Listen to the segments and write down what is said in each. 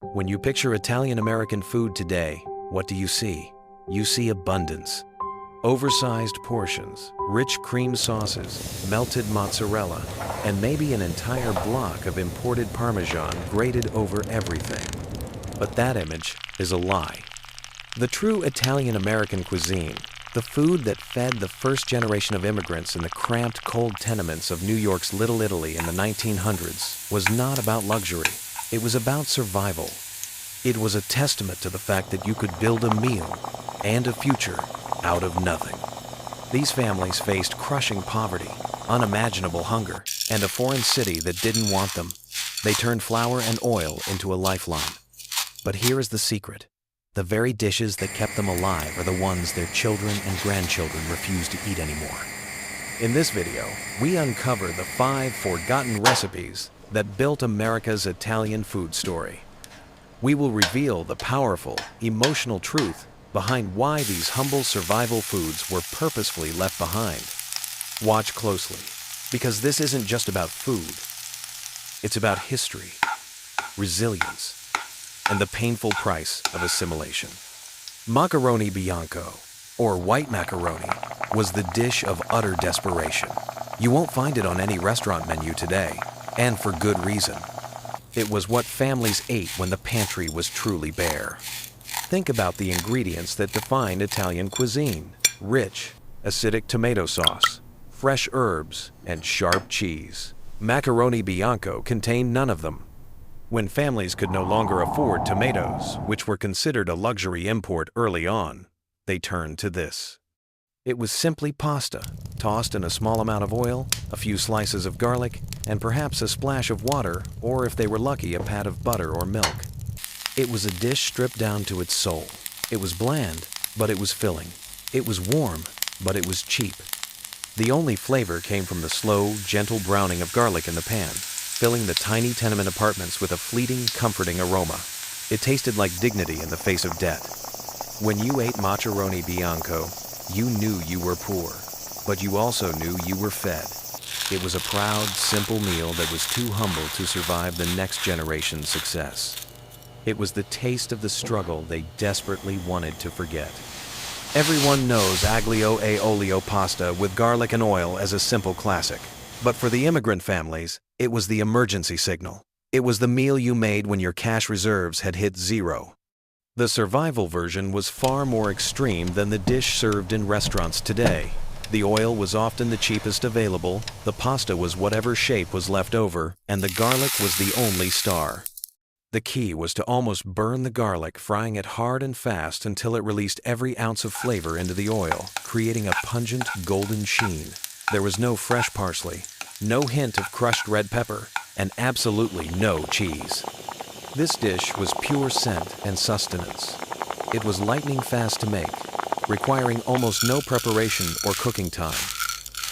When you picture Italian-American food today, what do you see? You see abundance. Oversized portions, rich cream sauces, melted mozzarella, and maybe an entire block of imported Parmesan grated over everything. But that image is a lie. The true Italian-American cuisine, the food that fed the first generation of immigrants in the cramped, cold tenements of New York's Little Italy in the 1900s, was not about luxury. It was about survival. It was a testament to the fact that you could build a meal and a future out of nothing. These families faced crushing poverty, unimaginable hunger, and a foreign city that didn't want them. They turned flour and oil into a lifeline. But here is the secret. The very dishes that kept them alive are the ones their children and grandchildren refuse to eat anymore. In this video, we uncover the 5 forgotten recipes that built America's Italian food story. We will reveal the powerful, emotional truth behind why these humble survival foods were purposefully left behind. Watch closely, because this isn't just about food. It's about history, resilience, and the painful price of assimilation. Maccheroni Bianco, or white macaroni, was the dish of utter desperation. You won't find it on any restaurant menu today, and for good reason. It was what families ate when the pantry was truly bare. Think about the ingredients that define Italian cuisine: rich, acidic tomato sauce, fresh herbs, and sharp cheese. Maccheroni Bianco contained none of them. When families could no longer afford tomatoes, which were considered a luxury import early on, they turned to this. It was simply pasta, tossed in a small amount of oil, a few slices of garlic, and perhaps a splash of water, or if they were lucky, a pat of butter or milk. It was a dish stripped down to its soul. It was bland, but it was filling. It was warm, but it was cheap. The only flavor came from the slow, gentle browning of garlic in the pan, filling the tiny tenement apartments with a fleeting, comforting aroma. It tasted like dignity in the face of debt. When you ate Maccheroni Bianco, you knew you were poor, but you also knew you were fed. It was a proud, simple meal that was too humble to survive the next generation's success. It was the taste of the struggle they desperately wanted to forget. Everyone knows aglio e olio pasta with garlic and oil as a simple classic. But for the immigrant families, it was the emergency signal. It was the meal you made when your cash reserves had hit zero. The survival version was far more extreme than the dish served in restaurants today. The oil was often the cheapest available, the pasta was whatever shape was left over, and the garlic was the only star. The key was to almost burn the garlic, frying it hard and fast until it released every ounce of flavor into the oil, creating a pungent golden sheen. There was no fresh parsley, no hint of crushed red pepper, and absolutely no cheese. This dish was pure scent and sustenance. It was lightning fast to make, requiring almost no preparation or cooking time.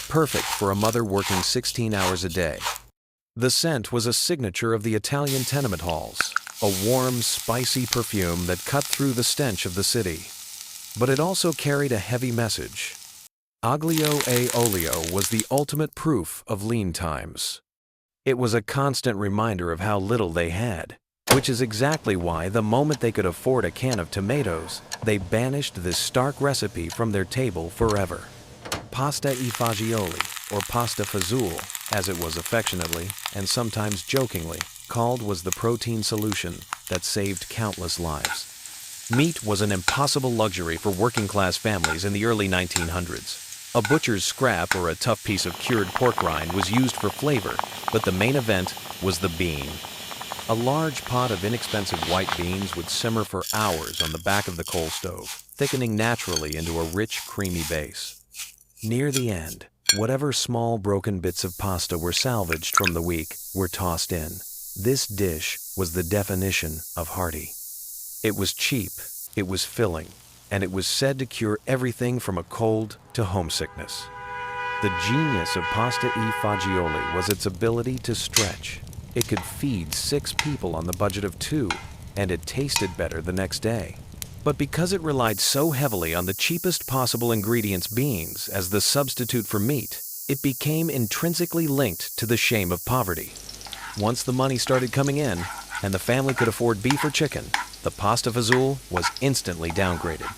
Perfect for a mother working 16 hours a day. The scent was a signature of the Italian tenement halls, a warm, spicy perfume that cut through the stench of the city. But it also carried a heavy message. Aglio e olio was the ultimate proof of lean times. It was a constant reminder of how little they had, which is exactly why the moment they could afford a can of tomatoes, they banished this stark recipe from their table forever. Pasta e fagioli, or pasta fazool, as it was affectionately, and sometimes jokingly, called, was the protein solution that saved countless lives. Meat was an impossible luxury for working-class families in the early 1900s. A butcher's scrap or a tough piece of cured pork rind was used for flavor, but the main event was the bean. A large pot of inexpensive white beans would simmer for hours on the back of the coal stove, thickening naturally into a rich, creamy base. Near the end, whatever small broken bits of pasta were salvaged from the week were tossed in. This dish was the definition of hearty. It was cheap, it was filling, and it was said to cure everything from a cold to homesickness. The genius of pasta e fagioli was its ability to stretch. It could feed 6 people on the budget of 2, and it tasted better the next day. But because it relied so heavily on the cheapest possible ingredients, beans, as the substitute for meat, it became intrinsically linked to the shame of poverty. Once the money started coming in, and the family could afford beef or chicken, the pasta fazool was instantly downgraded.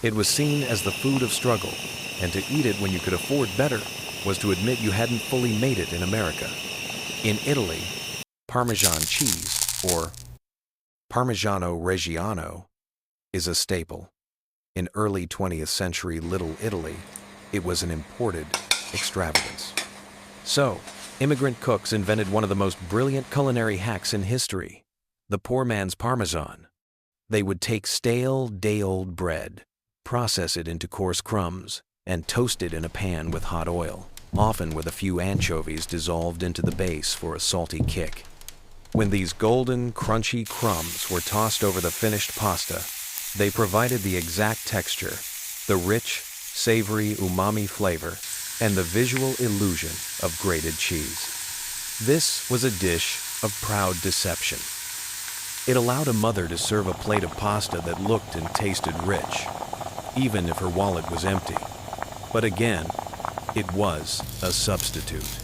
It was seen as the food of struggle, and to eat it when you could afford better was to admit you hadn't fully made it in America. In Italy, Parmesan cheese, or Parmigiano Reggiano, is a staple. In early 20th century Little Italy, it was an imported extravagance. So, immigrant cooks invented one of the most brilliant culinary hacks in history, the poor man's Parmesan. They would take stale, day-old bread, process it into coarse crumbs, and toast it in a pan with hot oil, often with a few anchovies dissolved into the base for a salty kick. When these golden, crunchy crumbs were tossed over the finished pasta, they provided the exact texture, the rich, savory umami flavor, and the visual illusion of grated cheese. This was a dish of proud deception. It allowed a mother to serve a plate of pasta that looked and tasted rich, even if her wallet was empty. But again, it was a substitute.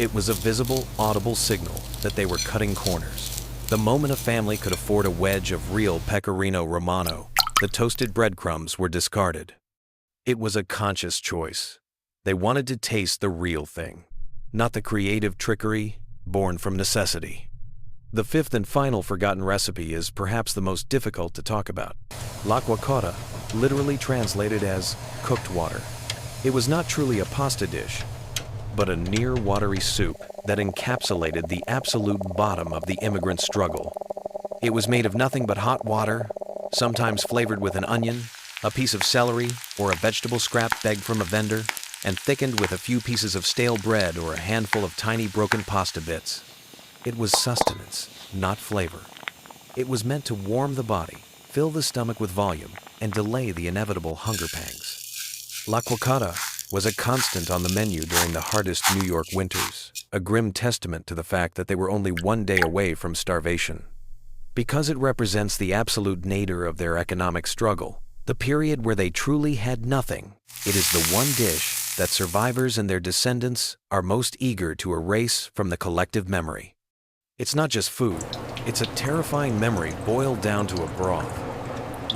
It was a visible, audible signal that they were cutting corners. The moment a family could afford a wedge of real pecorino romano, the toasted breadcrumbs were discarded. It was a conscious choice. They wanted to taste the real thing, not the creative trickery born from necessity. The fifth and final forgotten recipe is perhaps the most difficult to talk about. L'acqua cotta, literally translated as cooked water. It was not truly a pasta dish, but a near-watery soup that encapsulated the absolute bottom of the immigrant struggle. It was made of nothing but hot water, sometimes flavored with an onion, a piece of celery, or a vegetable scrap begged from a vendor, and thickened with a few pieces of stale bread or a handful of tiny broken pasta bits. It was sustenance, not flavor. It was meant to warm the body, fill the stomach with volume, and delay the inevitable hunger pangs. L'acqua cotta was a constant on the menu during the hardest New York winters, a grim testament to the fact that they were only one day away from starvation. Because it represents the absolute nadir of their economic struggle, the period where they truly had nothing, it is the one dish that survivors and their descendants are most eager to erase from the collective memory. It's not just food, it's a terrifying memory boiled down to a broth.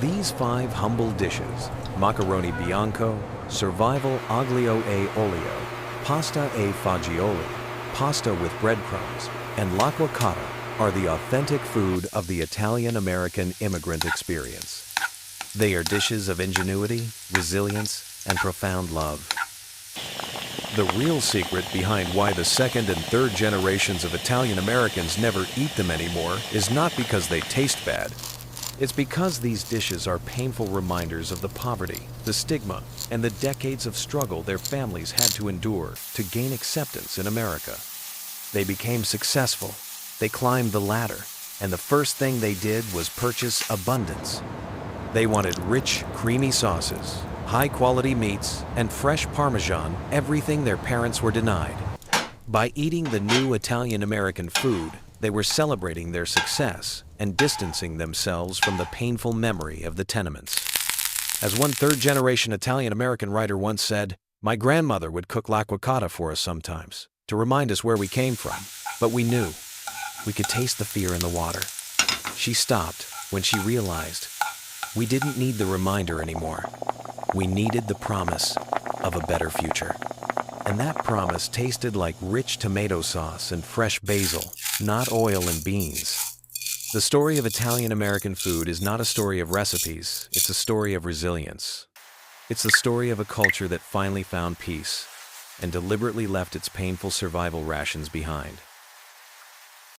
These 5 humble dishes, Maccheroni Bianco, Survival Aglio e Olio, Pasta e Fagioli, Pasta with Breadcrumbs, and L'acqua cotta are the authentic food of the Italian-American immigrant experience. They are dishes of ingenuity, resilience, and profound love. The real secret behind why the second and third generations of Italian Americans never eat them anymore is not because they taste bad. It's because these dishes are painful reminders of the poverty, the stigma, and the decades of struggle their families had to endure to gain acceptance in America. They became successful, they climbed the ladder, and the first thing they did was purchase abundance. They wanted rich, creamy sauces, high-quality meats, and fresh Parmesan, everything their parents were denied. By eating the new Italian-American food, they were celebrating their success and distancing themselves from the painful memory of the tenements. As one third-generation Italian-American writer once said, "My grandmother would cook l'acqua cotta for us sometimes, to remind us where we came from, but we knew. We could taste the fear in the water." She stopped when she realized we didn't need the reminder anymore. We needed the promise of a better future. And that promise tasted like rich tomato sauce and fresh basil, not oil and beans. The story of Italian-American food is not a story of recipes, it's a story of resilience. It's the story of a culture that finally found peace and deliberately left its painful survival rations behind.